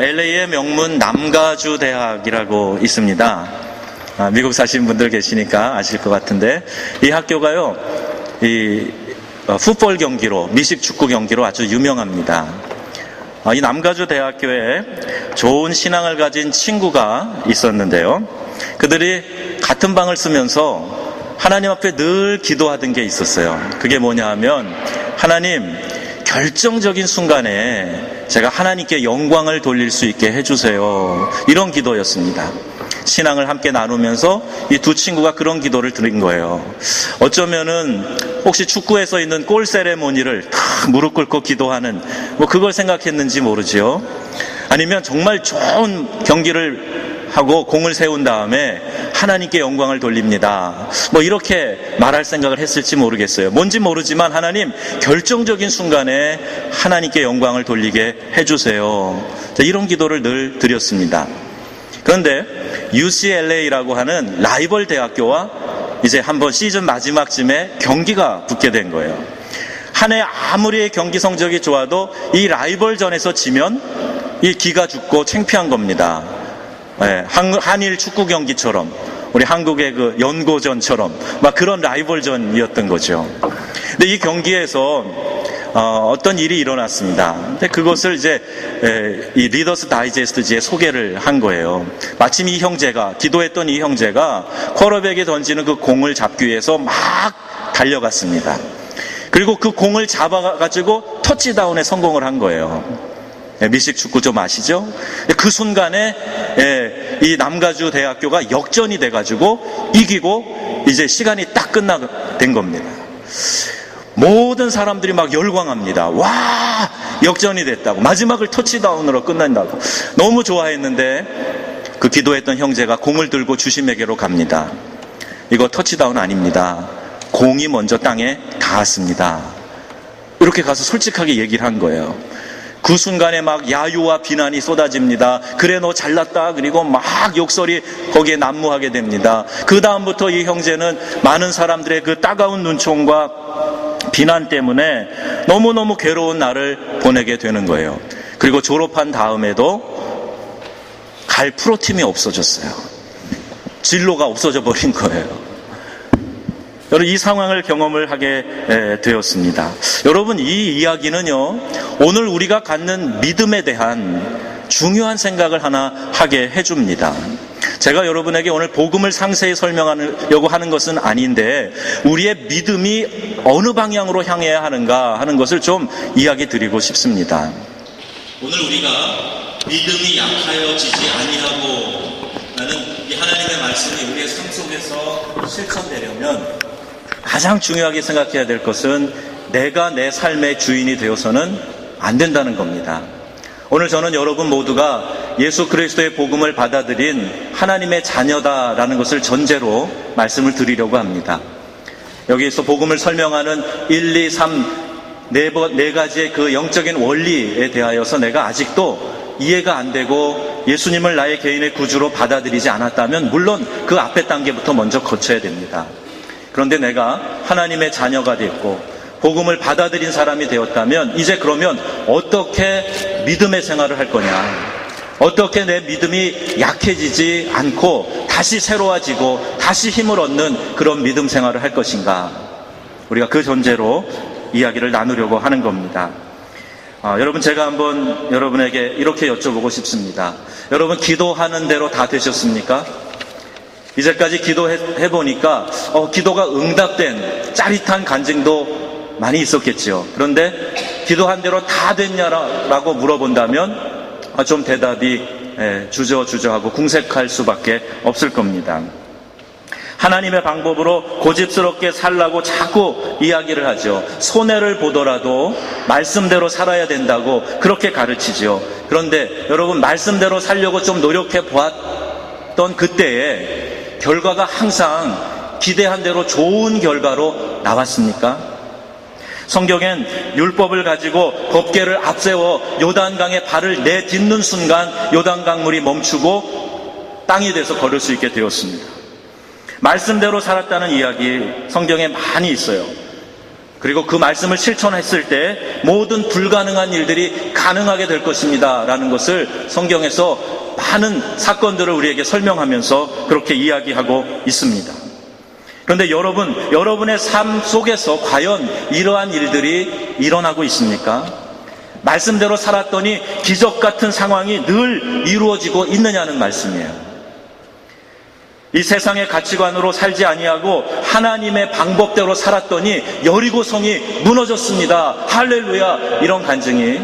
LA의 명문 남가주 대학이라고 있습니다. 미국 사시는 분들 계시니까 아실 것 같은데, 이 학교가요, 풋볼 경기로, 미식 축구 경기로 아주 유명합니다. 이 남가주 대학교에 좋은 신앙을 가진 친구가 있었는데요. 그들이 같은 방을 쓰면서 하나님 앞에 늘 기도하던 게 있었어요. 그게 뭐냐 하면, 하나님, 결정적인 순간에 제가 하나님께 영광을 돌릴 수 있게 해주세요. 이런 기도였습니다. 신앙을 함께 나누면서 이 두 친구가 그런 기도를 드린 거예요. 어쩌면은 혹시 축구에서 있는 골 세레모니를 탁 무릎 꿇고 기도하는 그걸 생각했는지 모르지요. 아니면 정말 좋은 경기를 하고 공을 세운 다음에 하나님께 영광을 돌립니다. 이렇게 말할 생각을 했을지 모르겠어요. 뭔지 모르지만 하나님, 결정적인 순간에 하나님께 영광을 돌리게 해주세요. 이런 기도를 늘 드렸습니다. 그런데 UCLA라고 하는 라이벌 대학교와 이제 한번 시즌 마지막쯤에 경기가 붙게 된 거예요. 한 해 아무리 경기 성적이 좋아도 이 라이벌전에서 지면 이 기가 죽고 창피한 겁니다. 한일 축구 경기처럼, 우리 한국의 그 연고전처럼 막 그런 라이벌전이었던 거죠. 근데 이 경기에서 어떤 일이 일어났습니다. 근데 그것을 이제 이 리더스 다이제스트지에 소개를 한 거예요. 마침 이 형제가, 기도했던 이 형제가 쿼터백이 던지는 그 공을 잡기 위해서 막 달려갔습니다. 그리고 그 공을 잡아가지고 터치다운에 성공을 한 거예요. 미식 축구 좀 아시죠? 그 순간에 이 남가주 대학교가 역전이 돼가지고 이기고 이제 시간이 딱 끝나된 겁니다. 모든 사람들이 막 열광합니다. 와, 역전이 됐다고, 마지막을 터치다운으로 끝난다고 너무 좋아했는데, 그 기도했던 형제가 공을 들고 주심에게로 갑니다. 이거 터치다운 아닙니다. 공이 먼저 땅에 닿았습니다. 이렇게 가서 솔직하게 얘기를 한 거예요. 그 순간에 막 야유와 비난이 쏟아집니다. 그래, 너 잘났다. 그리고 막 욕설이 거기에 난무하게 됩니다. 그 다음부터 이 형제는 많은 사람들의 그 따가운 눈총과 비난 때문에 너무너무 괴로운 날을 보내게 되는 거예요. 그리고 졸업한 다음에도 갈 프로팀이 없어졌어요. 진로가 없어져 버린 거예요. 여러분, 이 상황을 경험을 하게 되었습니다. 여러분, 이 이야기는요, 오늘 우리가 갖는 믿음에 대한 중요한 생각을 하나 하게 해줍니다. 제가 여러분에게 오늘 복음을 상세히 설명하려고 하는 것은 아닌데, 우리의 믿음이 어느 방향으로 향해야 하는가 하는 것을 좀 이야기 드리고 싶습니다. 오늘 우리가 믿음이 약하여지지 아니하고 라는 이 하나님의 말씀이 우리의 삶 속에서 실천되려면 가장 중요하게 생각해야 될 것은 내가 내 삶의 주인이 되어서는 안 된다는 겁니다. 오늘 저는 여러분 모두가 예수 그리스도의 복음을 받아들인 하나님의 자녀다라는 것을 전제로 말씀을 드리려고 합니다. 여기서 복음을 설명하는 1, 2, 3, 네 가지의 그 영적인 원리에 대하여서 내가 아직도 이해가 안 되고 예수님을 나의 개인의 구주로 받아들이지 않았다면 물론 그 앞에 단계부터 먼저 거쳐야 됩니다. 그런데 내가 하나님의 자녀가 됐고 복음을 받아들인 사람이 되었다면 이제 그러면 어떻게 믿음의 생활을 할 거냐, 어떻게 내 믿음이 약해지지 않고 다시 새로워지고 다시 힘을 얻는 그런 믿음 생활을 할 것인가, 우리가 그 전제로 이야기를 나누려고 하는 겁니다. 여러분, 제가 한번 여러분에게 이렇게 여쭤보고 싶습니다. 여러분, 기도하는 대로 다 되셨습니까? 이제까지 기도해보니까 기도가 응답된 짜릿한 간증도 많이 있었겠죠. 그런데 기도한 대로 다 됐냐라고 물어본다면 좀 대답이 주저주저하고 궁색할 수밖에 없을 겁니다. 하나님의 방법으로 고집스럽게 살라고 자꾸 이야기를 하죠. 손해를 보더라도 말씀대로 살아야 된다고 그렇게 가르치죠. 그런데 여러분, 말씀대로 살려고 좀 노력해 보았던 그때에 결과가 항상 기대한 대로 좋은 결과로 나왔습니까? 성경엔 율법을 가지고 법궤를 앞세워 요단강에 발을 내딛는 순간 요단강물이 멈추고 땅이 돼서 걸을 수 있게 되었습니다. 말씀대로 살았다는 이야기 성경에 많이 있어요. 그리고 그 말씀을 실천했을 때 모든 불가능한 일들이 가능하게 될 것입니다 라는 것을 성경에서 많은 사건들을 우리에게 설명하면서 그렇게 이야기하고 있습니다. 그런데 여러분의 삶 속에서 과연 이러한 일들이 일어나고 있습니까? 말씀대로 살았더니 기적 같은 상황이 늘 이루어지고 있느냐는 말씀이에요. 이 세상의 가치관으로 살지 아니하고 하나님의 방법대로 살았더니 여리고성이 무너졌습니다. 할렐루야. 이런 간증이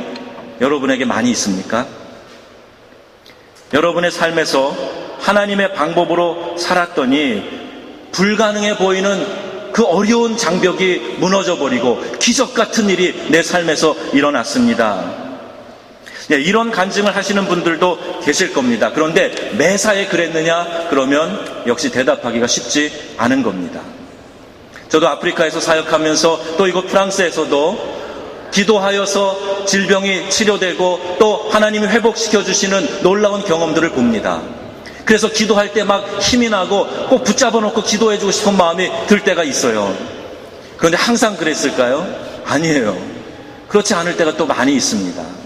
여러분에게 많이 있습니까? 여러분의 삶에서 하나님의 방법으로 살았더니 불가능해 보이는 그 어려운 장벽이 무너져버리고 기적 같은 일이 내 삶에서 일어났습니다. 이런 간증을 하시는 분들도 계실 겁니다. 그런데 매사에 그랬느냐? 그러면 역시 대답하기가 쉽지 않은 겁니다. 저도 아프리카에서 사역하면서 또 이곳 프랑스에서도 기도하여서 질병이 치료되고 또 하나님이 회복시켜 주시는 놀라운 경험들을 봅니다. 그래서 기도할 때 막 힘이 나고 꼭 붙잡아 놓고 기도해 주고 싶은 마음이 들 때가 있어요. 그런데 항상 그랬을까요? 아니에요. 그렇지 않을 때가 또 많이 있습니다.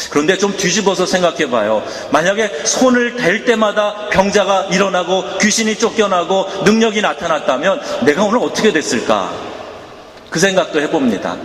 그런데 좀 뒤집어서 생각해 봐요. 만약에 손을 댈 때마다 병자가 일어나고 귀신이 쫓겨나고 능력이 나타났다면 내가 오늘 어떻게 됐을까? 그 생각도 해봅니다.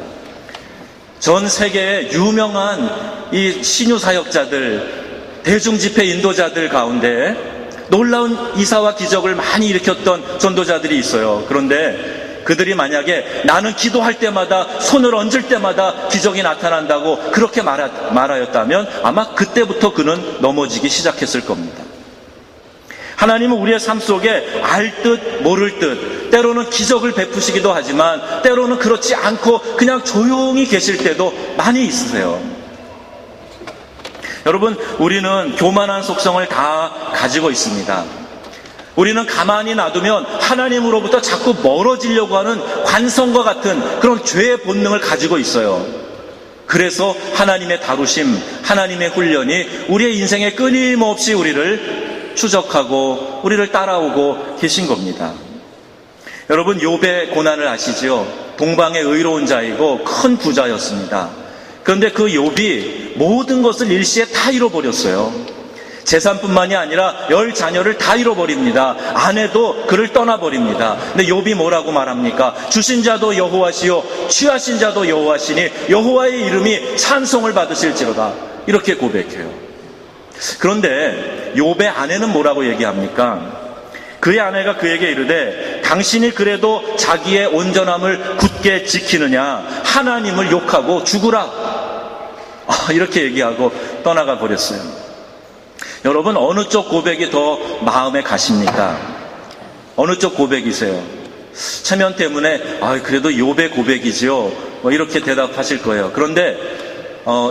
전 세계의 유명한 이 신유 사역자들, 대중집회 인도자들 가운데 놀라운 이사와 기적을 많이 일으켰던 전도자들이 있어요. 그런데 그들이 만약에 나는 기도할 때마다 손을 얹을 때마다 기적이 나타난다고 그렇게 말하였다면 아마 그때부터 그는 넘어지기 시작했을 겁니다. 하나님은 우리의 삶 속에 알 듯 모를 듯 때로는 기적을 베푸시기도 하지만 때로는 그렇지 않고 그냥 조용히 계실 때도 많이 있으세요. 여러분, 우리는 교만한 속성을 다 가지고 있습니다. 우리는 가만히 놔두면 하나님으로부터 자꾸 멀어지려고 하는 관성과 같은 그런 죄의 본능을 가지고 있어요. 그래서 하나님의 다루심, 하나님의 훈련이 우리의 인생에 끊임없이 우리를 추적하고 우리를 따라오고 계신 겁니다. 여러분, 욥의 고난을 아시죠? 동방의 의로운 자이고 큰 부자였습니다. 그런데 그 욥이 모든 것을 일시에 다 잃어버렸어요. 재산뿐만이 아니라 10자녀를 다 잃어버립니다. 아내도 그를 떠나버립니다. 근데 욥이 뭐라고 말합니까? 주신 자도 여호와시요 취하신 자도 여호와시니 여호와의 이름이 찬송을 받으실지로다. 이렇게 고백해요. 그런데 욥의 아내는 뭐라고 얘기합니까? 그의 아내가 그에게 이르되 당신이 그래도 자기의 온전함을 굳게 지키느냐? 하나님을 욕하고 죽으라. 이렇게 얘기하고 떠나가 버렸어요. 여러분, 어느 쪽 고백이 더 마음에 가십니까? 어느 쪽 고백이세요? 체면 때문에 그래도 욥의 고백이지요, 이렇게 대답하실 거예요. 그런데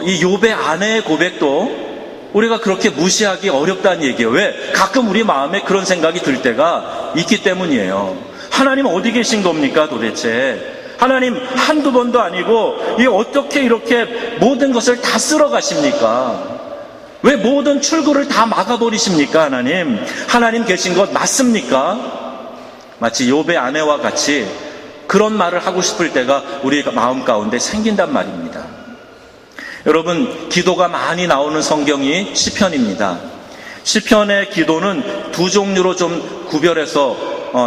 이 욥의 아내의 고백도 우리가 그렇게 무시하기 어렵다는 얘기예요. 왜? 가끔 우리 마음에 그런 생각이 들 때가 있기 때문이에요. 하나님 어디 계신 겁니까 도대체? 하나님 한두 번도 아니고 어떻게 이렇게 모든 것을 다 쓸어 가십니까? 왜 모든 출구를 다 막아버리십니까? 하나님 계신 것 맞습니까? 마치 욥의 아내와 같이 그런 말을 하고 싶을 때가 우리 마음 가운데 생긴단 말입니다. 여러분, 기도가 많이 나오는 성경이 시편입니다. 시편의 기도는 두 종류로 좀 구별해서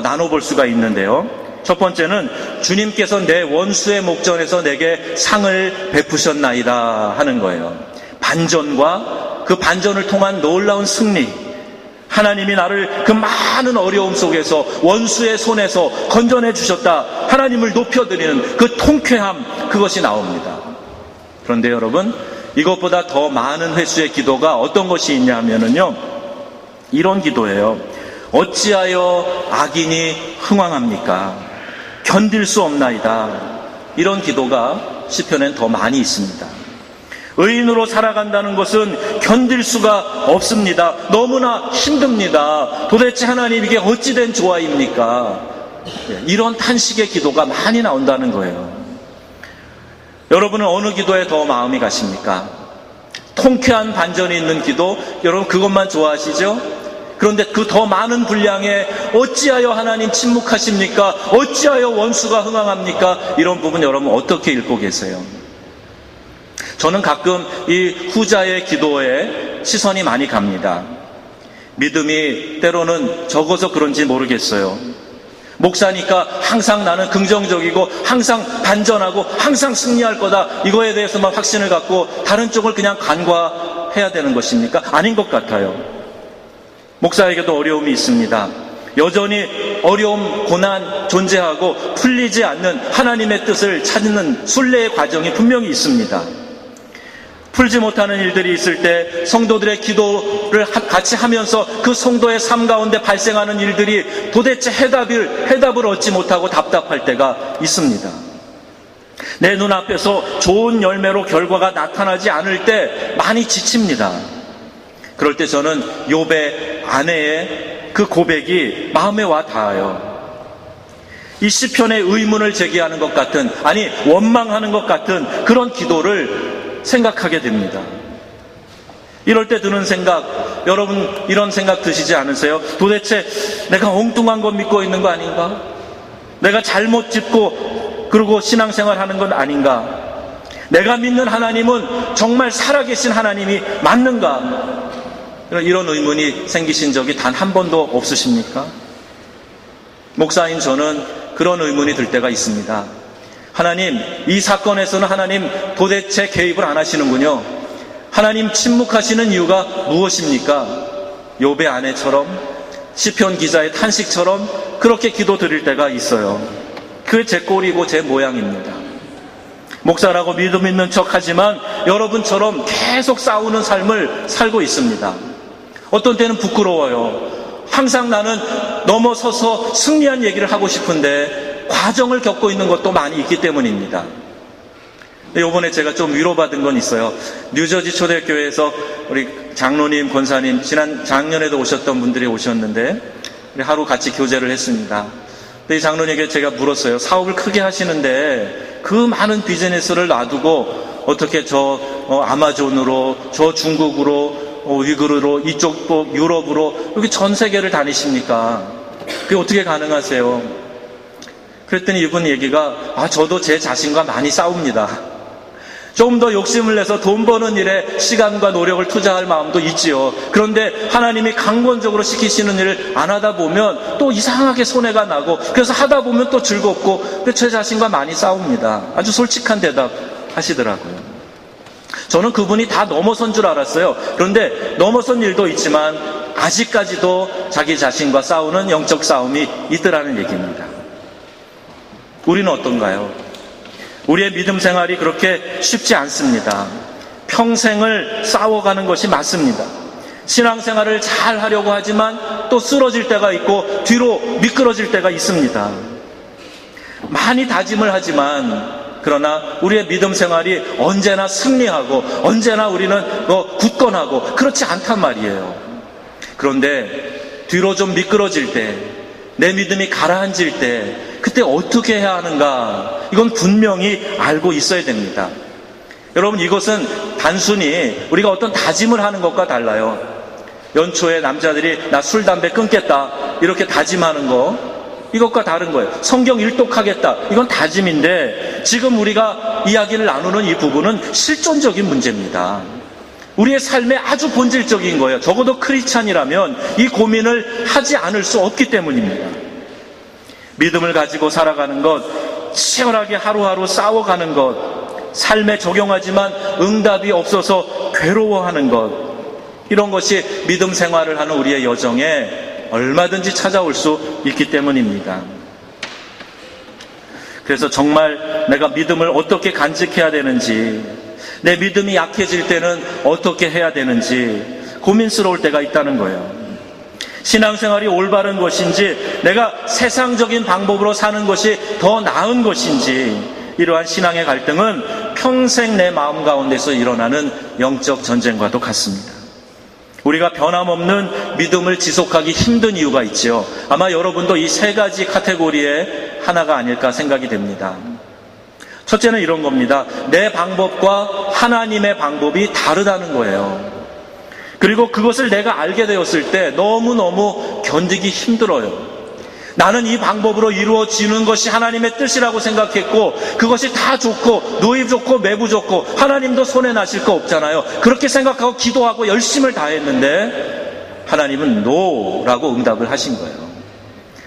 나눠볼 수가 있는데요. 첫 번째는 주님께서 내 원수의 목전에서 내게 상을 베푸셨나이다 하는 거예요. 반전과 그 반전을 통한 놀라운 승리, 하나님이 나를 그 많은 어려움 속에서 원수의 손에서 건져내 주셨다, 하나님을 높여드리는 그 통쾌함, 그것이 나옵니다. 그런데 여러분, 이것보다 더 많은 횟수의 기도가 어떤 것이 있냐 하면은요, 이런 기도예요. 어찌하여 악인이 흥왕합니까? 견딜 수 없나이다. 이런 기도가 시편엔 더 많이 있습니다. 의인으로 살아간다는 것은 견딜 수가 없습니다. 너무나 힘듭니다. 도대체 하나님 이게 어찌된 조화입니까? 이런 탄식의 기도가 많이 나온다는 거예요. 여러분은 어느 기도에 더 마음이 가십니까? 통쾌한 반전이 있는 기도, 여러분 그것만 좋아하시죠? 그런데 그 더 많은 분량에 어찌하여 하나님 침묵하십니까? 어찌하여 원수가 흥황합니까? 이런 부분 여러분 어떻게 읽고 계세요? 저는 가끔 이 후자의 기도에 시선이 많이 갑니다. 믿음이 때로는 적어서 그런지 모르겠어요. 목사니까 항상 나는 긍정적이고 항상 반전하고 항상 승리할 거다, 이거에 대해서만 확신을 갖고 다른 쪽을 그냥 간과해야 되는 것입니까? 아닌 것 같아요. 목사에게도 어려움이 있습니다. 여전히 어려움, 고난 존재하고 풀리지 않는 하나님의 뜻을 찾는 순례의 과정이 분명히 있습니다. 풀지 못하는 일들이 있을 때 성도들의 기도를 같이 하면서 그 성도의 삶 가운데 발생하는 일들이 도대체 해답을 얻지 못하고 답답할 때가 있습니다. 내 눈앞에서 좋은 열매로 결과가 나타나지 않을 때 많이 지칩니다. 그럴 때 저는 욥의 아내의 그 고백이 마음에 와 닿아요. 이 시편의 의문을 제기하는 것 같은, 아니 원망하는 것 같은 그런 기도를 생각하게 됩니다. 이럴 때 드는 생각, 여러분 이런 생각 드시지 않으세요? 도대체 내가 엉뚱한 거 믿고 있는 거 아닌가? 내가 잘못 짚고 그러고 신앙생활 하는 건 아닌가? 내가 믿는 하나님은 정말 살아계신 하나님이 맞는가? 이런 의문이 생기신 적이 단 한 번도 없으십니까? 목사인 저는 그런 의문이 들 때가 있습니다. 하나님, 이 사건에서는 하나님 도대체 개입을 안 하시는군요. 하나님 침묵하시는 이유가 무엇입니까? 욥의 아내처럼, 시편 기자의 탄식처럼 그렇게 기도 드릴 때가 있어요. 그게 제 꼴이고 제 모양입니다. 목사라고 믿음 있는 척하지만 여러분처럼 계속 싸우는 삶을 살고 있습니다. 어떤 때는 부끄러워요. 항상 나는 넘어서서 승리한 얘기를 하고 싶은데 과정을 겪고 있는 것도 많이 있기 때문입니다. 이번에 제가 좀 위로받은 건 있어요. 뉴저지 초대교회에서 우리 장로님, 권사님, 작년에도 오셨던 분들이 오셨는데 우리 하루 같이 교제를 했습니다. 근데 이 장로님에게 제가 물었어요. 사업을 크게 하시는데 그 많은 비즈니스를 놔두고 어떻게 저 아마존으로, 저 중국으로, 위구르로, 이쪽 또 유럽으로 여기 전 세계를 다니십니까? 그게 어떻게 가능하세요? 그랬더니 이분 얘기가, 저도 제 자신과 많이 싸웁니다. 좀 더 욕심을 내서 돈 버는 일에 시간과 노력을 투자할 마음도 있지요. 그런데 하나님이 강권적으로 시키시는 일을 안 하다 보면 또 이상하게 손해가 나고, 그래서 하다 보면 또 즐겁고, 제 자신과 많이 싸웁니다. 아주 솔직한 대답 하시더라고요. 저는 그분이 다 넘어선 줄 알았어요. 그런데 넘어선 일도 있지만 아직까지도 자기 자신과 싸우는 영적 싸움이 있더라는 얘기입니다. 우리는 어떤가요? 우리의 믿음 생활이 그렇게 쉽지 않습니다. 평생을 싸워가는 것이 맞습니다. 신앙생활을 잘 하려고 하지만 또 쓰러질 때가 있고 뒤로 미끄러질 때가 있습니다. 많이 다짐을 하지만, 그러나 우리의 믿음 생활이 언제나 승리하고 언제나 우리는 굳건하고 그렇지 않단 말이에요. 그런데 뒤로 좀 미끄러질 때, 내 믿음이 가라앉을 때, 그때 어떻게 해야 하는가, 이건 분명히 알고 있어야 됩니다. 여러분, 이것은 단순히 우리가 어떤 다짐을 하는 것과 달라요. 연초에 남자들이 나 술, 담배 끊겠다 이렇게 다짐하는 거, 이것과 다른 거예요. 성경 일독하겠다, 이건 다짐인데 지금 우리가 이야기를 나누는 이 부분은 실존적인 문제입니다. 우리의 삶에 아주 본질적인 거예요. 적어도 크리스찬이라면 이 고민을 하지 않을 수 없기 때문입니다. 믿음을 가지고 살아가는 것, 치열하게 하루하루 싸워가는 것, 삶에 적용하지만 응답이 없어서 괴로워하는 것, 이런 것이 믿음 생활을 하는 우리의 여정에 얼마든지 찾아올 수 있기 때문입니다. 그래서 정말 내가 믿음을 어떻게 간직해야 되는지, 내 믿음이 약해질 때는 어떻게 해야 되는지 고민스러울 때가 있다는 거예요. 신앙생활이 올바른 것인지, 내가 세상적인 방법으로 사는 것이 더 나은 것인지, 이러한 신앙의 갈등은 평생 내 마음 가운데서 일어나는 영적 전쟁과도 같습니다. 우리가 변함없는 믿음을 지속하기 힘든 이유가 있지요. 아마 여러분도 이 세 가지 카테고리의 하나가 아닐까 생각이 됩니다. 첫째는 이런 겁니다. 내 방법과 하나님의 방법이 다르다는 거예요. 그리고 그것을 내가 알게 되었을 때 너무너무 견디기 힘들어요. 나는 이 방법으로 이루어지는 것이 하나님의 뜻이라고 생각했고, 그것이 다 좋고 누이 좋고 매부 좋고 하나님도 손해 나실 거 없잖아요. 그렇게 생각하고 기도하고 열심을 다했는데 하나님은 노라고 응답을 하신 거예요.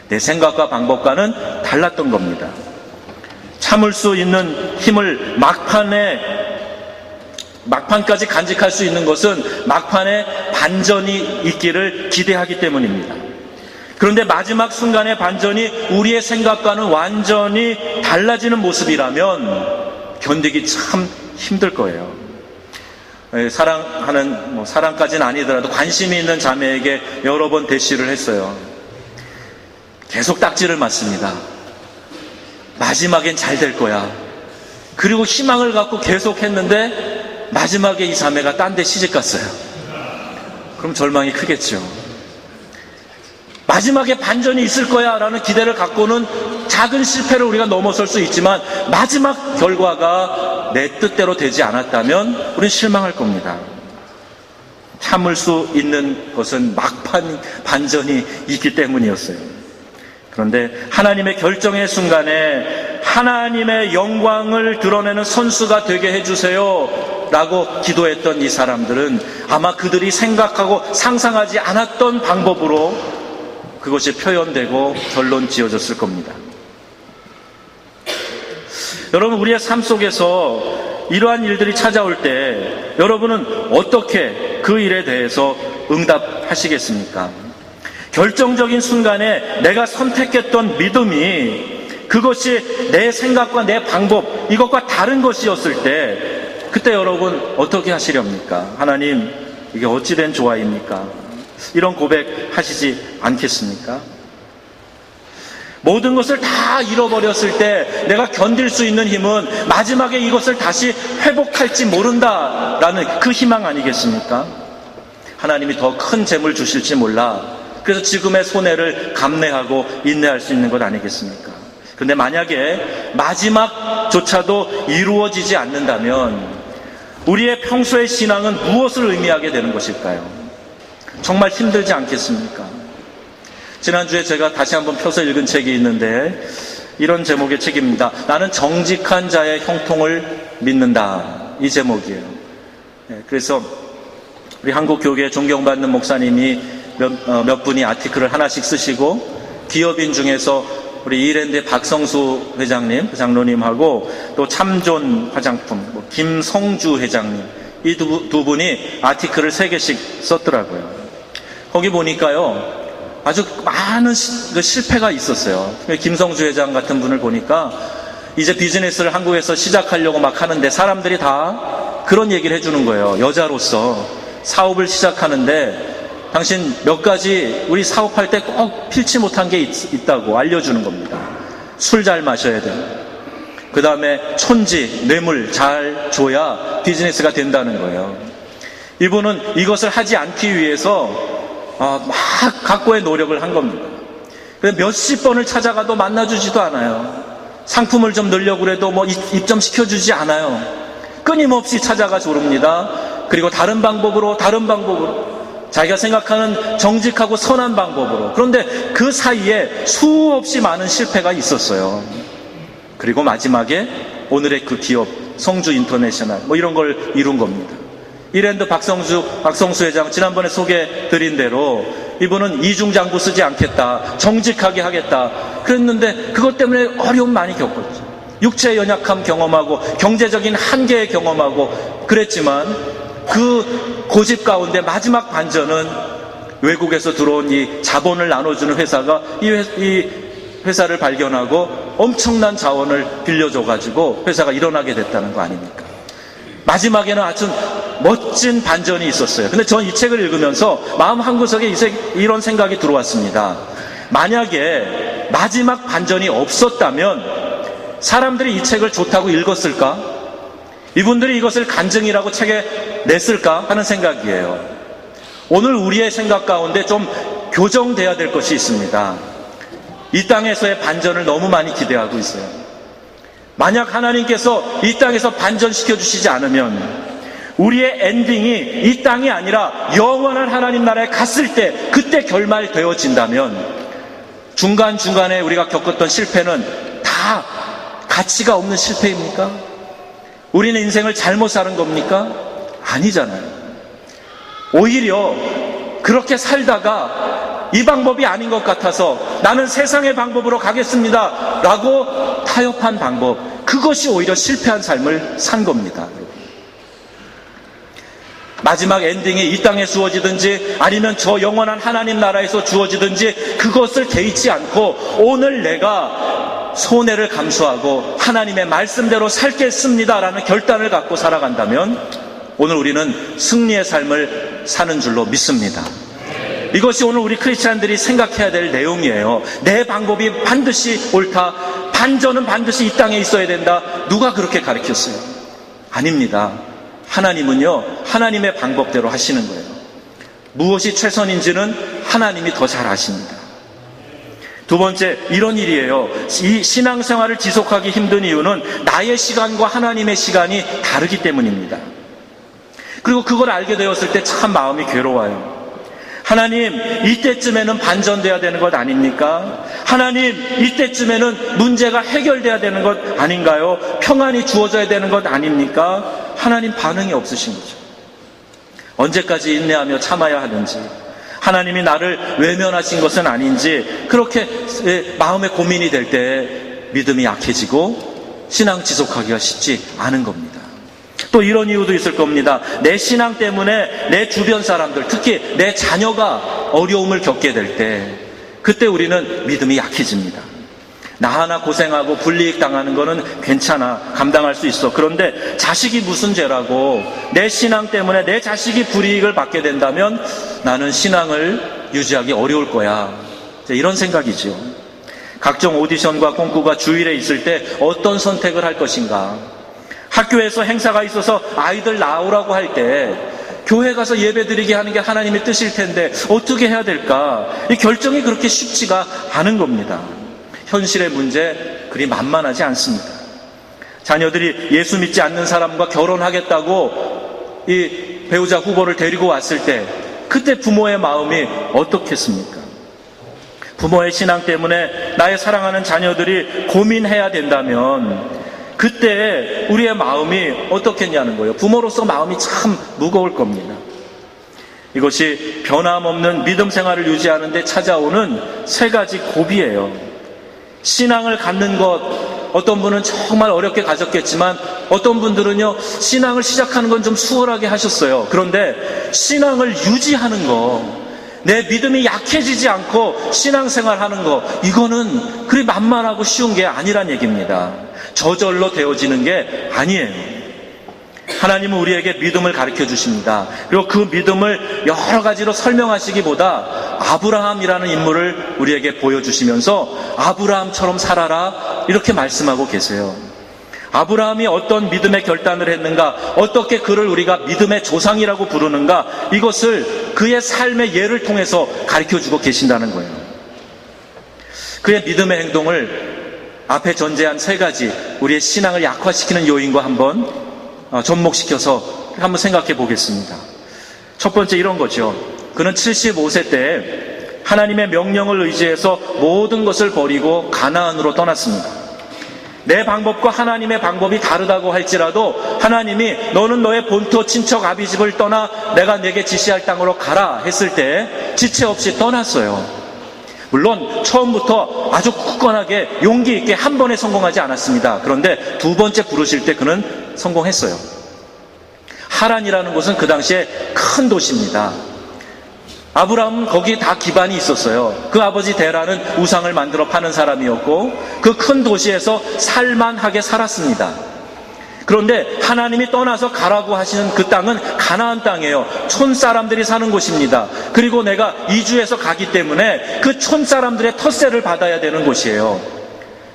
내 생각과 방법과는 달랐던 겁니다. 참을 수 있는 힘을 막판까지 간직할 수 있는 것은 막판에 반전이 있기를 기대하기 때문입니다. 그런데 마지막 순간의 반전이 우리의 생각과는 완전히 달라지는 모습이라면 견디기 참 힘들 거예요. 사랑까지는 아니더라도 관심이 있는 자매에게 여러 번 대시를 했어요. 계속 딱지를 맞습니다. 마지막엔 잘 될 거야. 그리고 희망을 갖고 계속 했는데 마지막에 이 자매가 딴 데 시집 갔어요. 그럼 절망이 크겠죠. 마지막에 반전이 있을 거야 라는 기대를 갖고는 작은 실패를 우리가 넘어설 수 있지만 마지막 결과가 내 뜻대로 되지 않았다면 우리는 실망할 겁니다. 참을 수 있는 것은 막판 반전이 있기 때문이었어요. 그런데 하나님의 결정의 순간에 하나님의 영광을 드러내는 선수가 되게 해주세요 라고 기도했던 이 사람들은 아마 그들이 생각하고 상상하지 않았던 방법으로 그것이 표현되고 결론 지어졌을 겁니다. 여러분, 우리의 삶 속에서 이러한 일들이 찾아올 때 여러분은 어떻게 그 일에 대해서 응답하시겠습니까? 결정적인 순간에 내가 선택했던 믿음이 그것이 내 생각과 내 방법, 이것과 다른 것이었을 때 그때 여러분 어떻게 하시렵니까? 하나님, 이게 어찌된 조화입니까? 이런 고백하시지 않겠습니까? 모든 것을 다 잃어버렸을 때 내가 견딜 수 있는 힘은 마지막에 이것을 다시 회복할지 모른다라는 그 희망 아니겠습니까? 하나님이 더 큰 재물 주실지 몰라. 그래서 지금의 손해를 감내하고 인내할 수 있는 것 아니겠습니까? 그런데 만약에 마지막조차도 이루어지지 않는다면 우리의 평소의 신앙은 무엇을 의미하게 되는 것일까요? 정말 힘들지 않겠습니까? 지난주에 제가 다시 한번 펴서 읽은 책이 있는데 이런 제목의 책입니다. 나는 정직한 자의 형통을 믿는다. 이 제목이에요. 그래서 우리 한국교회 존경받는 목사님이 몇 분이 아티클을 하나씩 쓰시고 기업인 중에서 우리 이랜드의 박성수 회장님, 그 장로님하고 또 참존 화장품 김성주 회장님, 이 두 분이 아티클을 3개씩 썼더라고요. 거기 보니까요, 아주 많은 실패가 있었어요. 김성주 회장 같은 분을 보니까 이제 비즈니스를 한국에서 시작하려고 막 하는데 사람들이 다 그런 얘기를 해주는 거예요. 여자로서 사업을 시작하는데 당신 몇 가지 우리 사업할 때 꼭 필치 못한 게 있다고 알려주는 겁니다. 술 잘 마셔야 돼요. 그 다음에 촌지, 뇌물 잘 줘야 비즈니스가 된다는 거예요. 이분은 이것을 하지 않기 위해서 막 각고의 노력을 한 겁니다. 몇십 번을 찾아가도 만나주지도 않아요. 상품을 좀 넣으려고 해도 입점시켜주지 않아요. 끊임없이 찾아가 조릅니다. 그리고 다른 방법으로 자기가 생각하는 정직하고 선한 방법으로. 그런데 그 사이에 수없이 많은 실패가 있었어요. 그리고 마지막에 오늘의 그 기업 성주 인터내셔널 이런 걸 이룬 겁니다. 이랜드 박성수 회장 지난번에 소개드린 대로 이분은 이중장부 쓰지 않겠다, 정직하게 하겠다 그랬는데 그것 때문에 어려움 많이 겪었죠. 육체의 연약함 경험하고 경제적인 한계 경험하고 그랬지만 그 고집 가운데 마지막 반전은 외국에서 들어온 이 자본을 나눠주는 회사가 이 회사를 발견하고 엄청난 자원을 빌려줘가지고 회사가 일어나게 됐다는 거 아닙니까? 마지막에는 아주 멋진 반전이 있었어요. 근데 전 이 책을 읽으면서 마음 한구석에 이런 생각이 들어왔습니다. 만약에 마지막 반전이 없었다면 사람들이 이 책을 좋다고 읽었을까? 이분들이 이것을 간증이라고 책에 냈을까 하는 생각이에요. 오늘 우리의 생각 가운데 좀 교정돼야 될 것이 있습니다. 이 땅에서의 반전을 너무 많이 기대하고 있어요. 만약 하나님께서 이 땅에서 반전시켜 주시지 않으면 우리의 엔딩이 이 땅이 아니라 영원한 하나님 나라에 갔을 때 그때 결말되어진다면 중간중간에 우리가 겪었던 실패는 다 가치가 없는 실패입니까? 우리는 인생을 잘못 사는 겁니까? 아니잖아요. 오히려 그렇게 살다가 이 방법이 아닌 것 같아서 나는 세상의 방법으로 가겠습니다 라고 타협한 방법, 그것이 오히려 실패한 삶을 산 겁니다. 마지막 엔딩이 이 땅에 주어지든지 아니면 저 영원한 하나님 나라에서 주어지든지 그것을 개의치 않고 오늘 내가 손해를 감수하고 하나님의 말씀대로 살겠습니다라는 결단을 갖고 살아간다면 오늘 우리는 승리의 삶을 사는 줄로 믿습니다. 이것이 오늘 우리 크리스찬들이 생각해야 될 내용이에요. 내 방법이 반드시 옳다, 반전은 반드시 이 땅에 있어야 된다. 누가 그렇게 가르쳤어요? 아닙니다. 하나님은요, 하나님의 방법대로 하시는 거예요. 무엇이 최선인지는 하나님이 더 잘 아십니다. 두 번째, 이런 일이에요. 이 신앙생활을 지속하기 힘든 이유는 나의 시간과 하나님의 시간이 다르기 때문입니다. 그리고 그걸 알게 되었을 때 참 마음이 괴로워요. 하나님, 이때쯤에는 반전돼야 되는 것 아닙니까? 하나님, 이때쯤에는 문제가 해결돼야 되는 것 아닌가요? 평안이 주어져야 되는 것 아닙니까? 하나님 반응이 없으신 거죠. 언제까지 인내하며 참아야 하는지, 하나님이 나를 외면하신 것은 아닌지, 그렇게 마음의 고민이 될 때 믿음이 약해지고 신앙 지속하기가 쉽지 않은 겁니다. 또 이런 이유도 있을 겁니다. 내 신앙 때문에 내 주변 사람들, 특히 내 자녀가 어려움을 겪게 될 때, 그때 우리는 믿음이 약해집니다. 나 하나 고생하고 불이익 당하는 거는 괜찮아, 감당할 수 있어. 그런데 자식이 무슨 죄라고 내 신앙 때문에 내 자식이 불이익을 받게 된다면 나는 신앙을 유지하기 어려울 거야. 이런 생각이죠. 각종 오디션과 콩쿠르가 주일에 있을 때 어떤 선택을 할 것인가. 학교에서 행사가 있어서 아이들 나오라고 할 때 교회 가서 예배드리게 하는 게 하나님의 뜻일 텐데 어떻게 해야 될까? 이 결정이 그렇게 쉽지가 않은 겁니다. 현실의 문제 그리 만만하지 않습니다. 자녀들이 예수 믿지 않는 사람과 결혼하겠다고 이 배우자 후보를 데리고 왔을 때 그때 부모의 마음이 어떻겠습니까? 부모의 신앙 때문에 나의 사랑하는 자녀들이 고민해야 된다면 그때 우리의 마음이 어떻겠냐는 거예요. 부모로서 마음이 참 무거울 겁니다. 이것이 변함없는 믿음 생활을 유지하는 데 찾아오는 세 가지 고비예요. 신앙을 갖는 것, 어떤 분은 정말 어렵게 가졌겠지만 어떤 분들은요, 신앙을 시작하는 건 좀 수월하게 하셨어요. 그런데 신앙을 유지하는 거, 내 믿음이 약해지지 않고 신앙생활하는 거, 이거는 그리 만만하고 쉬운 게 아니란 얘기입니다. 저절로 되어지는 게 아니에요. 하나님은 우리에게 믿음을 가르쳐 주십니다. 그리고 그 믿음을 여러 가지로 설명하시기보다 아브라함이라는 인물을 우리에게 보여주시면서 아브라함처럼 살아라 이렇게 말씀하고 계세요. 아브라함이 어떤 믿음의 결단을 했는가, 어떻게 그를 우리가 믿음의 조상이라고 부르는가, 이것을 그의 삶의 예를 통해서 가르쳐주고 계신다는 거예요. 그의 믿음의 행동을 앞에 전제한 세 가지 우리의 신앙을 약화시키는 요인과 한번 접목시켜서 한번 생각해 보겠습니다. 첫 번째 이런 거죠. 그는 75세 때 하나님의 명령을 의지해서 모든 것을 버리고 가나안으로 떠났습니다. 내 방법과 하나님의 방법이 다르다고 할지라도 하나님이 너는 너의 본토 친척 아비집을 떠나 내가 내게 지시할 땅으로 가라 했을 때 지체 없이 떠났어요. 물론 처음부터 아주 굳건하게 용기 있게 한 번에 성공하지 않았습니다. 그런데 두 번째 부르실 때 그는 성공했어요. 하란이라는 곳은 그 당시에 큰 도시입니다. 아브라함은 거기에 다 기반이 있었어요. 그 아버지 데라는 우상을 만들어 파는 사람이었고 그 큰 도시에서 살만하게 살았습니다. 그런데 하나님이 떠나서 가라고 하시는 그 땅은 가나안 땅이에요. 촌사람들이 사는 곳입니다. 그리고 내가 이주해서 가기 때문에 그 촌사람들의 텃세를 받아야 되는 곳이에요.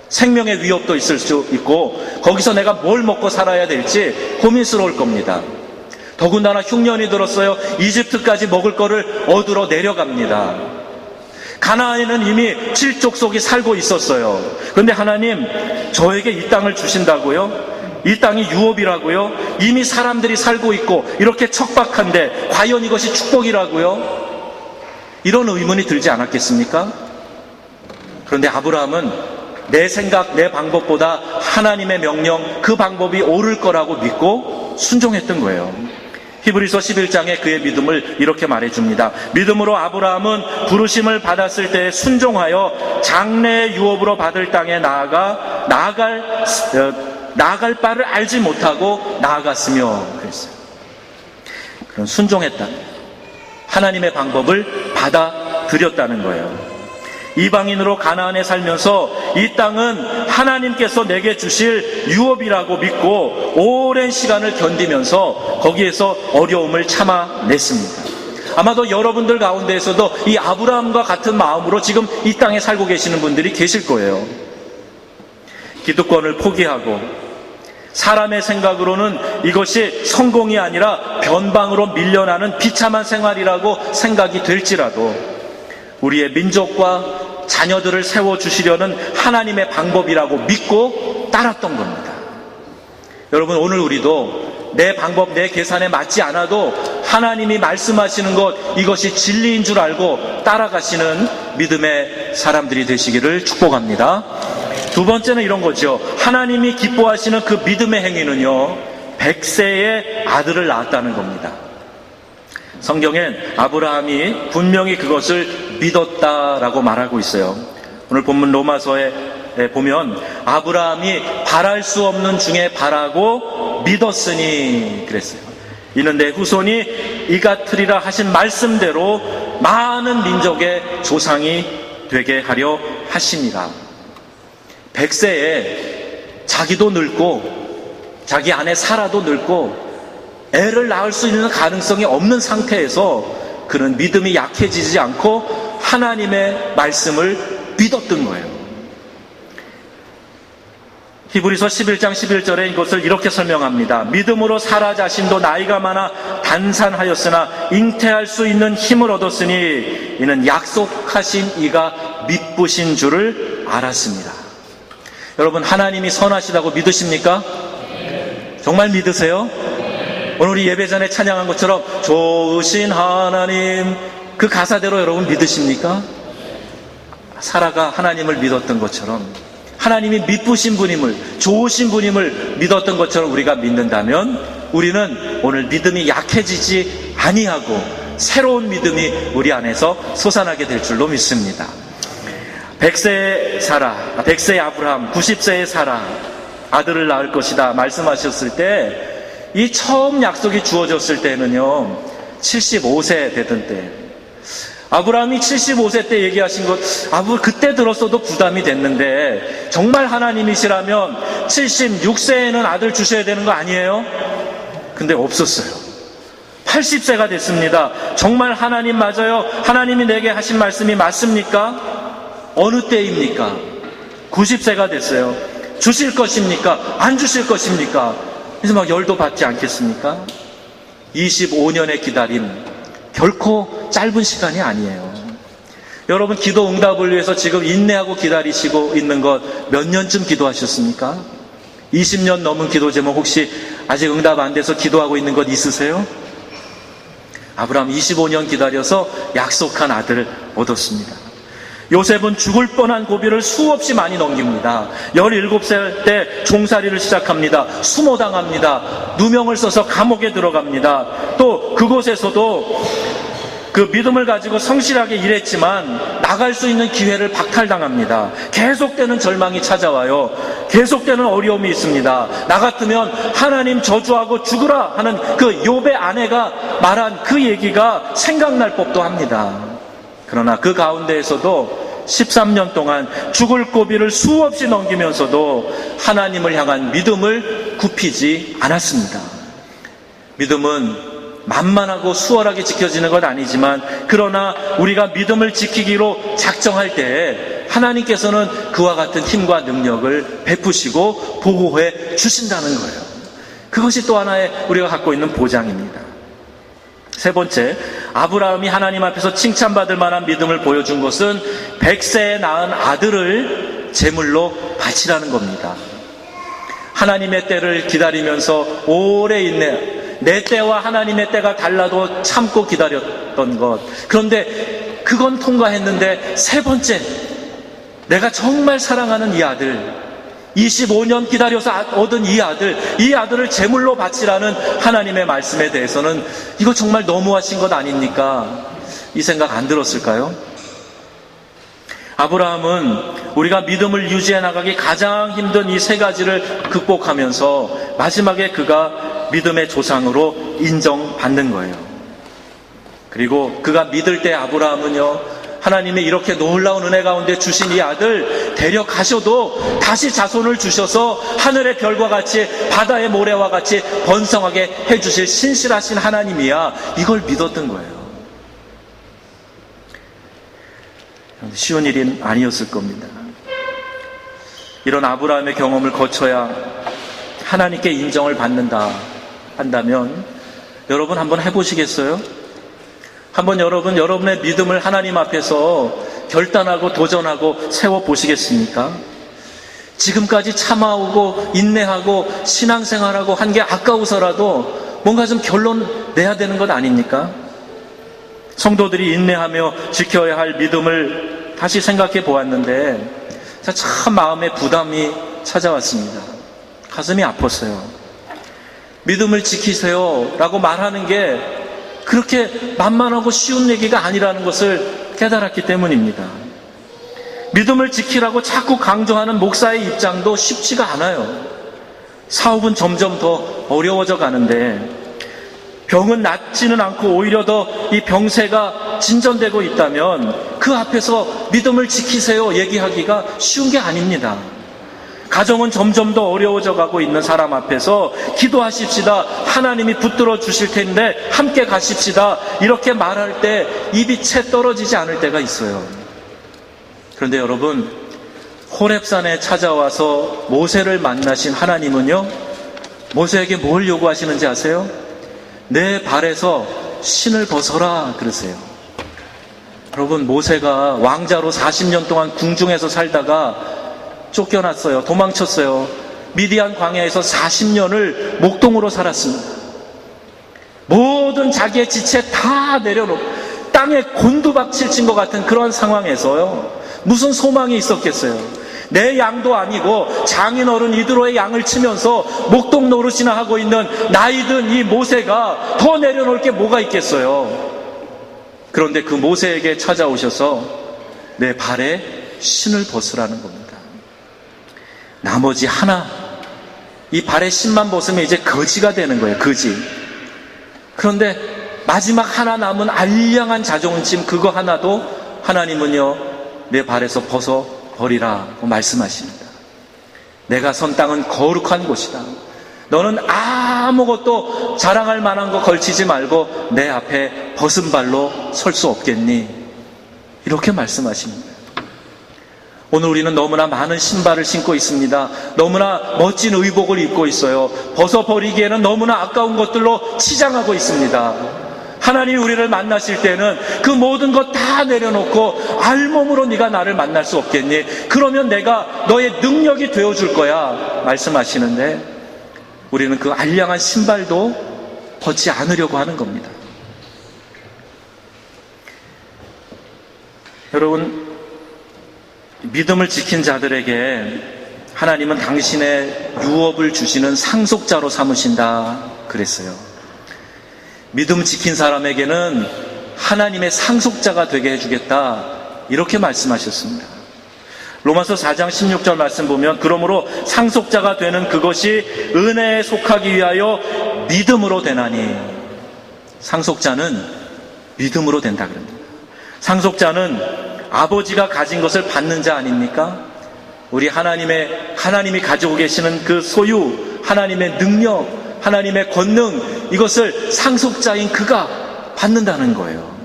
생명의 위협도 있을 수 있고 거기서 내가 뭘 먹고 살아야 될지 고민스러울 겁니다. 더군다나 흉년이 들었어요. 이집트까지 먹을 거를 얻으러 내려갑니다. 가나안에는 이미 7족속이 살고 있었어요. 그런데 하나님, 저에게 이 땅을 주신다고요? 이 땅이 유업이라고요? 이미 사람들이 살고 있고 이렇게 척박한데 과연 이것이 축복이라고요? 이런 의문이 들지 않았겠습니까? 그런데 아브라함은 내 생각, 내 방법보다 하나님의 명령, 그 방법이 옳을 거라고 믿고 순종했던 거예요. 히브리서 11장에 그의 믿음을 이렇게 말해줍니다. 믿음으로 아브라함은 부르심을 받았을 때 순종하여 장래의 유업으로 받을 땅에 나아갈 바를 알지 못하고 나아갔으며 그랬어요. 그런 순종했다. 하나님의 방법을 받아들였다는 거예요. 이방인으로 가나안에 살면서 이 땅은 하나님께서 내게 주실 유업이라고 믿고 오랜 시간을 견디면서 거기에서 어려움을 참아냈습니다. 아마도 여러분들 가운데에서도 이 아브라함과 같은 마음으로 지금 이 땅에 살고 계시는 분들이 계실 거예요. 기득권을 포기하고 사람의 생각으로는 이것이 성공이 아니라 변방으로 밀려나는 비참한 생활이라고 생각이 될지라도 우리의 민족과 자녀들을 세워주시려는 하나님의 방법이라고 믿고 따랐던 겁니다. 여러분, 오늘 우리도 내 방법, 내 계산에 맞지 않아도 하나님이 말씀하시는 것, 이것이 진리인 줄 알고 따라가시는 믿음의 사람들이 되시기를 축복합니다. 두 번째는 이런 거죠. 하나님이 기뻐하시는 그 믿음의 행위는요, 100세의 아들을 낳았다는 겁니다. 성경엔 아브라함이 분명히 그것을 믿었다라고 말하고 있어요. 오늘 본문 로마서에 보면 아브라함이 바랄 수 없는 중에 바라고 믿었으니 그랬어요. 이는 내 후손이 이같으리라 하신 말씀대로 많은 민족의 조상이 되게 하려 하심이라. 100세에 자기도 늙고 자기 아내 사라도 늙고 애를 낳을 수 있는 가능성이 없는 상태에서 그는 믿음이 약해지지 않고 하나님의 말씀을 믿었던 거예요. 히브리서 11장 11절에 이것을 이렇게 설명합니다. 믿음으로 사라 자신도 나이가 많아 단산하였으나 잉태할 수 있는 힘을 얻었으니 이는 약속하신 이가 미쁘신 줄을 알았습니다. 여러분, 하나님이 선하시다고 믿으십니까? 정말 믿으세요? 오늘 우리 예배 전에 찬양한 것처럼 좋으신 하나님, 그 가사대로 여러분 믿으십니까? 사라가 하나님을 믿었던 것처럼 하나님이 미쁘신 분임을, 좋으신 분임을 믿었던 것처럼 우리가 믿는다면 우리는 오늘 믿음이 약해지지 아니하고 새로운 믿음이 우리 안에서 솟아나게 될 줄로 믿습니다. 100세의 사라, 100세의 아브라함, 90세의 사라, 아들을 낳을 것이다 말씀하셨을 때 이 처음 약속이 주어졌을 때는요 75세 되던 때, 아브라함이 75세 때 얘기하신 것, 그때 들었어도 부담이 됐는데 정말 하나님이시라면 76세에는 아들 주셔야 되는 거 아니에요? 근데 없었어요. 80세가 됐습니다. 정말 하나님 맞아요? 하나님이 내게 하신 말씀이 맞습니까? 어느 때입니까? 90세가 됐어요. 주실 것입니까? 안 주실 것입니까? 그래서 막 열도 받지 않겠습니까? 25년의 기다림, 결코 짧은 시간이 아니에요. 여러분, 기도 응답을 위해서 지금 인내하고 기다리시고 있는 것 몇 년쯤 기도하셨습니까? 20년 넘은 기도 제목 혹시 아직 응답 안 돼서 기도하고 있는 것 있으세요? 아브라함 25년 기다려서 약속한 아들을 얻었습니다. 요셉은 죽을 뻔한 고비를 수없이 많이 넘깁니다. 17살 때 종살이를 시작합니다. 수모당합니다. 누명을 써서 감옥에 들어갑니다. 또 그곳에서도 그 믿음을 가지고 성실하게 일했지만 나갈 수 있는 기회를 박탈당합니다. 계속되는 절망이 찾아와요. 계속되는 어려움이 있습니다. 나 같으면 하나님 저주하고 죽으라 하는 그 욥의 아내가 말한 그 얘기가 생각날 법도 합니다. 그러나 그 가운데에서도 13년 동안 죽을 고비를 수없이 넘기면서도 하나님을 향한 믿음을 굽히지 않았습니다. 믿음은 만만하고 수월하게 지켜지는 것 아니지만, 그러나 우리가 믿음을 지키기로 작정할 때 하나님께서는 그와 같은 힘과 능력을 베푸시고 보호해 주신다는 거예요. 그것이 또 하나의 우리가 갖고 있는 보장입니다. 세 번째, 아브라함이 하나님 앞에서 칭찬받을 만한 믿음을 보여준 것은 100세에 낳은 아들을 제물로 바치라는 겁니다. 하나님의 때를 기다리면서 오래 내 때와 하나님의 때가 달라도 참고 기다렸던 것. 그런데 그건 통과했는데 세 번째, 내가 정말 사랑하는 이 아들, 25년 기다려서 얻은 이 아들을 제물로 바치라는 하나님의 말씀에 대해서는 이거 정말 너무하신 것 아닙니까? 이 생각 안 들었을까요? 아브라함은 우리가 믿음을 유지해 나가기 가장 힘든 이 세 가지를 극복하면서 마지막에 그가 믿음의 조상으로 인정받는 거예요. 그리고 그가 믿을 때 아브라함은요, 하나님이 이렇게 놀라운 은혜 가운데 주신 이 아들 데려가셔도 다시 자손을 주셔서 하늘의 별과 같이 바다의 모래와 같이 번성하게 해주실 신실하신 하나님이야, 이걸 믿었던 거예요. 쉬운 일은 아니었을 겁니다. 이런 아브라함의 경험을 거쳐야 하나님께 인정을 받는다 한다면 여러분 한번 해보시겠어요? 한번 여러분의 믿음을 하나님 앞에서 결단하고 도전하고 세워보시겠습니까? 지금까지 참아오고 인내하고 신앙생활하고 한 게 아까워서라도 뭔가 좀 결론 내야 되는 것 아닙니까? 성도들이 인내하며 지켜야 할 믿음을 다시 생각해 보았는데 참 마음에 부담이 찾아왔습니다. 가슴이 아팠어요. 믿음을 지키세요 라고 말하는 게 그렇게 만만하고 쉬운 얘기가 아니라는 것을 깨달았기 때문입니다. 믿음을 지키라고 자꾸 강조하는 목사의 입장도 쉽지가 않아요. 사업은 점점 더 어려워져 가는데 병은 낫지는 않고 오히려 더 이 병세가 진전되고 있다면 그 앞에서 믿음을 지키세요 얘기하기가 쉬운 게 아닙니다. 가정은 점점 더 어려워져 가고 있는 사람 앞에서 기도하십시다, 하나님이 붙들어 주실 텐데 함께 가십시다, 이렇게 말할 때 입이 채 떨어지지 않을 때가 있어요. 그런데 여러분, 호렙산에 찾아와서 모세를 만나신 하나님은요, 모세에게 뭘 요구하시는지 아세요? 내 발에서 신을 벗어라 그러세요. 여러분, 모세가 왕자로 40년 동안 궁중에서 살다가 쫓겨났어요. 도망쳤어요. 미디안 광야에서 40년을 목동으로 살았습니다. 모든 자기의 지체 다 내려놓고 땅에 곤두박질 친 것 같은 그런 상황에서요, 무슨 소망이 있었겠어요? 내 양도 아니고 장인어른 이드로의 양을 치면서 목동 노릇이나 하고 있는 나이든 이 모세가 더 내려놓을 게 뭐가 있겠어요? 그런데 그 모세에게 찾아오셔서 내 발에 신을 벗으라는 겁니다. 나머지 하나, 이 발에 신만 벗으면 이제 거지가 되는 거예요. 거지. 그런데 마지막 하나 남은 알량한 자존심, 그거 하나도 하나님은요, 내 발에서 벗어 버리라고 말씀하십니다. 내가 선 땅은 거룩한 곳이다. 너는 아무것도 자랑할 만한 거 걸치지 말고 내 앞에 벗은 발로 설 수 없겠니? 이렇게 말씀하십니다. 오늘 우리는 너무나 많은 신발을 신고 있습니다. 너무나 멋진 의복을 입고 있어요. 벗어버리기에는 너무나 아까운 것들로 치장하고 있습니다. 하나님이 우리를 만나실 때는 그 모든 것 다 내려놓고 알몸으로 네가 나를 만날 수 없겠니? 그러면 내가 너의 능력이 되어줄 거야 말씀하시는데, 우리는 그 알량한 신발도 벗지 않으려고 하는 겁니다. 여러분, 믿음을 지킨 자들에게 하나님은 당신의 유업을 주시는 상속자로 삼으신다 그랬어요. 믿음 지킨 사람에게는 하나님의 상속자가 되게 해주겠다, 이렇게 말씀하셨습니다. 로마서 4장 16절 말씀 보면, 그러므로 상속자가 되는 그것이 은혜에 속하기 위하여 믿음으로 되나니. 상속자는 믿음으로 된다 그럽니다. 상속자는 아버지가 가진 것을 받는 자 아닙니까? 우리 하나님이 가지고 계시는 그 소유, 하나님의 능력, 하나님의 권능, 이것을 상속자인 그가 받는다는 거예요.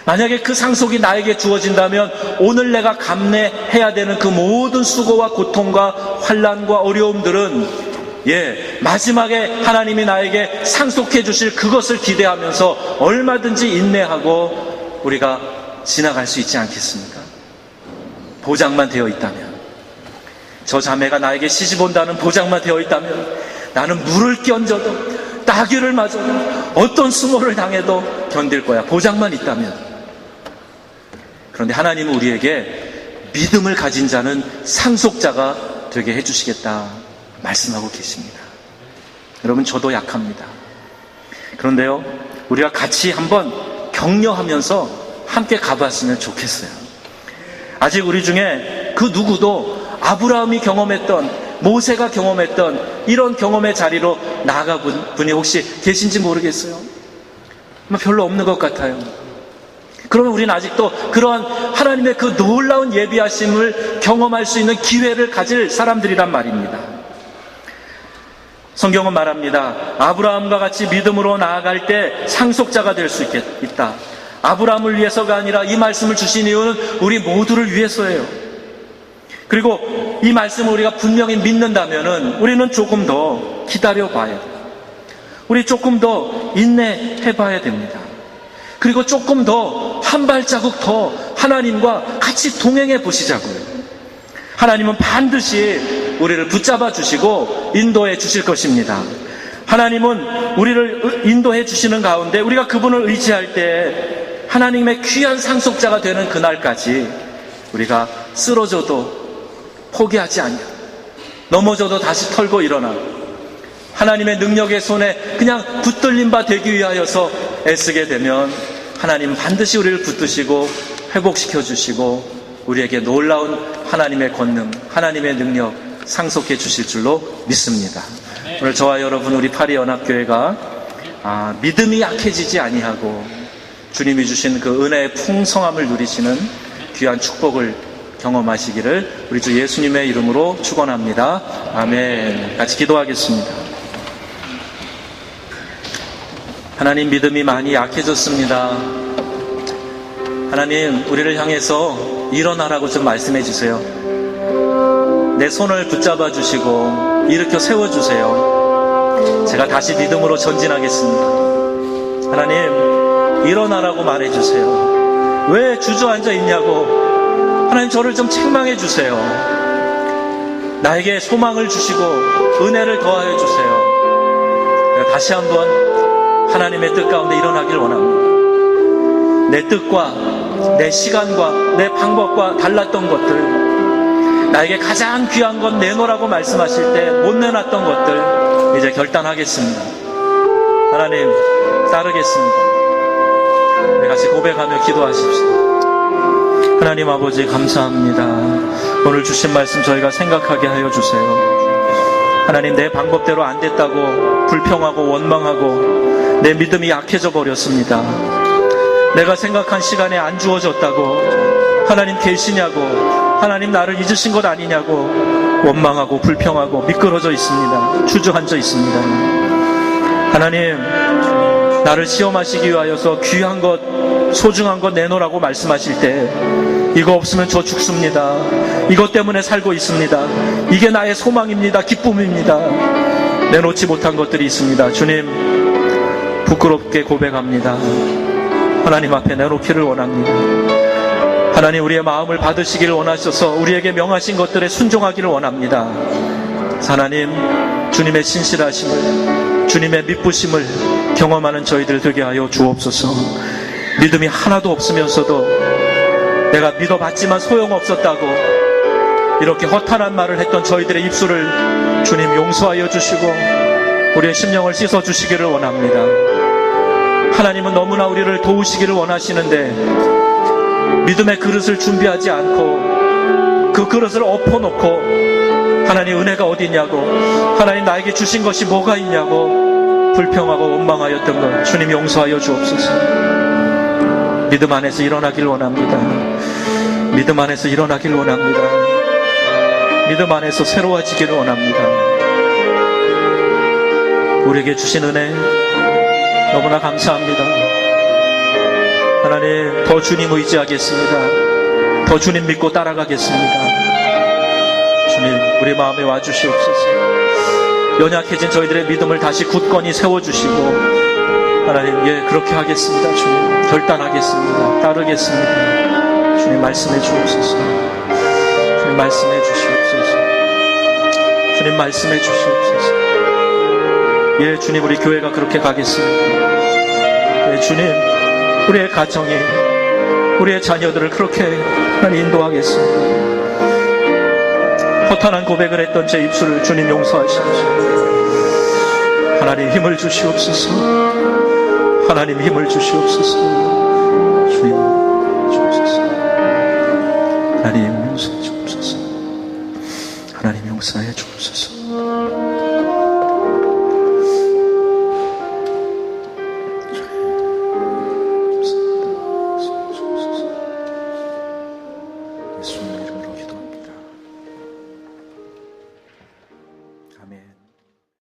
만약에 그 상속이 나에게 주어진다면 오늘 내가 감내해야 되는 그 모든 수고와 고통과 환난과 어려움들은 마지막에 하나님이 나에게 상속해 주실 그것을 기대하면서 얼마든지 인내하고 우리가 지나갈 수 있지 않겠습니까? 보장만 되어 있다면. 저 자매가 나에게 시집 온다는 보장만 되어 있다면 나는 물을 끼얹어도 따귀를 맞아도 어떤 수모를 당해도 견딜 거야. 보장만 있다면. 그런데 하나님은 우리에게 믿음을 가진 자는 상속자가 되게 해주시겠다 말씀하고 계십니다. 여러분, 저도 약합니다. 그런데요, 우리가 같이 한번 격려하면서 함께 가봤으면 좋겠어요. 아직 우리 중에 그 누구도 아브라함이 경험했던, 모세가 경험했던 이런 경험의 자리로 나아가 본 분이 혹시 계신지 모르겠어요. 별로 없는 것 같아요. 그러면 우리는 아직도 그러한 하나님의 그 놀라운 예비하심을 경험할 수 있는 기회를 가질 사람들이란 말입니다. 성경은 말합니다. 아브라함과 같이 믿음으로 나아갈 때 상속자가 될 수 있다. 아브라함을 위해서가 아니라 이 말씀을 주신 이유는 우리 모두를 위해서예요. 그리고 이 말씀을 우리가 분명히 믿는다면 우리는 조금 더 기다려봐야 돼요. 우리 조금 더 인내해봐야 됩니다. 그리고 조금 더 한 발자국 더 하나님과 같이 동행해 보시자고요. 하나님은 반드시 우리를 붙잡아 주시고 인도해 주실 것입니다. 하나님은 우리를 인도해 주시는 가운데 우리가 그분을 의지할 때 하나님의 귀한 상속자가 되는 그날까지 우리가 쓰러져도 포기하지 않냐, 넘어져도 다시 털고 일어나 하나님의 능력의 손에 그냥 붙들린 바 되기 위하여서 애쓰게 되면 하나님은 반드시 우리를 붙드시고 회복시켜 주시고 우리에게 놀라운 하나님의 권능, 하나님의 능력 상속해 주실 줄로 믿습니다. 오늘 저와 여러분, 우리 파리연합교회가 믿음이 약해지지 아니하고 주님이 주신 그 은혜의 풍성함을 누리시는 귀한 축복을 경험하시기를 우리 주 예수님의 이름으로 축원합니다. 아멘. 같이 기도하겠습니다. 하나님, 믿음이 많이 약해졌습니다. 하나님, 우리를 향해서 일어나라고 좀 말씀해 주세요. 내 손을 붙잡아 주시고 일으켜 세워 주세요. 제가 다시 믿음으로 전진하겠습니다. 하나님, 일어나라고 말해 주세요. 왜 주저앉아 있냐고 하나님, 저를 좀 책망해 주세요. 나에게 소망을 주시고 은혜를 더하여 주세요. 내가 다시 한번 하나님의 뜻 가운데 일어나길 원합니다. 내 뜻과 내 시간과 내 방법과 달랐던 것들, 나에게 가장 귀한 건 내놓으라고 말씀하실 때 못 내놨던 것들 이제 결단하겠습니다. 하나님, 따르겠습니다. 우리 같이 고백하며 기도하십시다. 하나님 아버지, 감사합니다. 오늘 주신 말씀 저희가 생각하게 하여 주세요. 하나님, 내 방법대로 안 됐다고 불평하고 원망하고 내 믿음이 약해져 버렸습니다. 내가 생각한 시간에 안 주어졌다고 하나님 계시냐고, 하나님 나를 잊으신 것 아니냐고 원망하고 불평하고 미끄러져 있습니다. 주저앉아 있습니다. 하나님, 나를 시험하시기 위하여서 귀한 것, 소중한 것 내놓으라고 말씀하실 때 이거 없으면 저 죽습니다. 이것 때문에 살고 있습니다. 이게 나의 소망입니다. 기쁨입니다. 내놓지 못한 것들이 있습니다. 주님, 부끄럽게 고백합니다. 하나님 앞에 내놓기를 원합니다. 하나님, 우리의 마음을 받으시기를 원하셔서 우리에게 명하신 것들에 순종하기를 원합니다. 하나님, 주님의 신실하심을, 주님의 미쁘심을 경험하는 저희들 되게 하여 주옵소서. 믿음이 하나도 없으면서도 내가 믿어봤지만 소용없었다고 이렇게 허탄한 말을 했던 저희들의 입술을 주님 용서하여 주시고 우리의 심령을 씻어 주시기를 원합니다. 하나님은 너무나 우리를 도우시기를 원하시는데 믿음의 그릇을 준비하지 않고 그 그릇을 엎어놓고 하나님, 은혜가 어디 있냐고, 하나님 나에게 주신 것이 뭐가 있냐고 불평하고 원망하였던 것 주님 용서하여 주옵소서. 믿음 안에서 일어나길 원합니다. 믿음 안에서 일어나길 원합니다. 믿음 안에서 새로워지기를 원합니다. 우리에게 주신 은혜 너무나 감사합니다. 하나님, 더 주님 의지하겠습니다. 더 주님 믿고 따라가겠습니다. 주님, 우리 마음에 와주시옵소서. 연약해진 저희들의 믿음을 다시 굳건히 세워주시고 하나님, 그렇게 하겠습니다. 주님, 결단하겠습니다. 따르겠습니다. 주님, 말씀해 주옵소서. 주님, 말씀해 주시옵소서. 주님 말씀해 주시옵소서. 예, 주님, 우리 교회가 그렇게 가겠습니다. 예, 주님, 우리의 가정이, 우리의 자녀들을 그렇게 하나님 인도하겠습니다. 허탄한 고백을 했던 제 입술을 주님 용서하시옵소서. 하나님 힘을 주시옵소서. 하나님 힘을 주시옵소서. 주님 주옵소서. 하나님 용서해 주옵소서. 하나님 용서해 주옵소서. 예수님.